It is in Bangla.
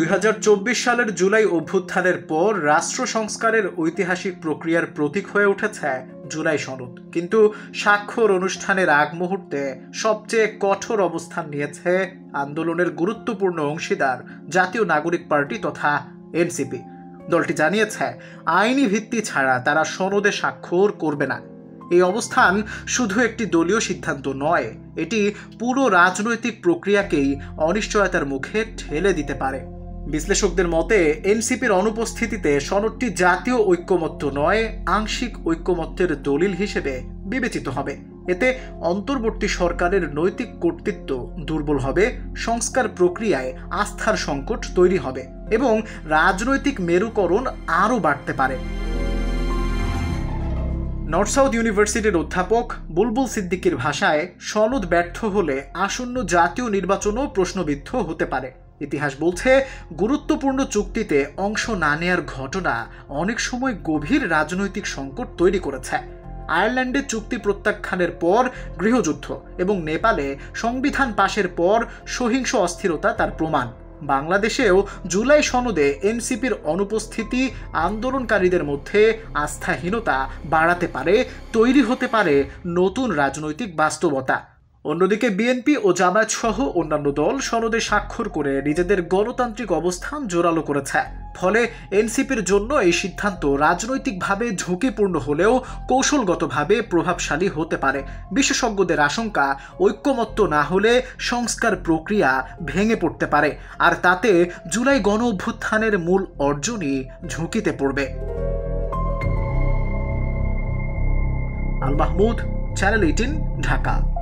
2024 সালের জুলাই অভ্যুত্থানের পর রাষ্ট্র সংস্কারের ঐতিহাসিক প্রক্রিয়ার প্রতীক হয়ে উঠেছে জুলাই সনদ। কিন্তু স্বাক্ষর অনুষ্ঠানের আগ মুহূর্তে সবচেয়ে কঠোর অবস্থান নিয়েছে আন্দোলনের গুরুত্বপূর্ণ অংশীদার জাতীয় নাগরিক পার্টি তথা এনসিপি। দলটি জানিয়েছে আইনি ভিত্তি ছাড়া তারা সনদে স্বাক্ষর করবে না। এই অবস্থান শুধু একটি দলীয় সিদ্ধান্ত নয়, এটি পুরো রাজনৈতিক প্রক্রিয়াকেই অনিশ্চয়তার মুখে ঠেলে দিতে পারে। বিশ্লেষকদের মতে এনসিপির অনুপস্থিতিতে সনদটি জাতীয় ঐক্যমত্য নয়, আংশিক ঐক্যমত্যের দলিল হিসেবে বিবেচিত হবে। এতে অন্তর্বর্তী সরকারের নৈতিক কর্তৃত্ব দুর্বল হবে, সংস্কার প্রক্রিয়ায় আস্থার সংকট তৈরি হবে এবং রাজনৈতিক মেরুকরণ আরও বাড়তে পারে। নর্থ সাউথ ইউনিভার্সিটির অধ্যাপক বুলবুল সিদ্দিকীর ভাষায়, সনদ ব্যর্থ হলে আসন্ন জাতীয় নির্বাচনও প্রশ্নবিদ্ধ হতে পারে। ইতিহাস বলছে, গুরুত্বপূর্ণ চুক্তিতে অংশ না নেয়ার ঘটনা অনেক সময় গভীর রাজনৈতিক সংকট তৈরি করেছে। আয়ারল্যান্ডে চুক্তি প্রত্যাখ্যানের পর গৃহযুদ্ধ এবং নেপালে সংবিধান পাশের পর সহিংস অস্থিরতা তার প্রমাণ। বাংলাদেশেও জুলাই সনদে এনসিপির অনুপস্থিতি আন্দোলনকারীদের মধ্যে আস্থাহীনতা বাড়াতে পারে, তৈরি হতে পারে নতুন রাজনৈতিক বাস্তবতা। অন্যদিকে বিএনপি ও জামায়াত সহ অন্যান্য দল সনদে স্বাক্ষর করে নিজেদের গণতান্ত্রিক অবস্থান জোরালো করেছে। ফলে এনসিপির জন্য এই সিদ্ধান্ত রাজনৈতিকভাবে ঝুঁকিপূর্ণ হলেও কৌশলগতভাবে প্রভাবশালী হতে পারে। বিশেষজ্ঞদের আশঙ্কা, ঐক্যমত্য না হলে সংস্কার প্রক্রিয়া ভেঙে পড়তে পারে, আর তাতে জুলাই গণ অভ্যুত্থানের মূল অর্জনই ঝুঁকিতে পড়বে। আল মাহমুদ, চ্যানেল 18, ঢাকা।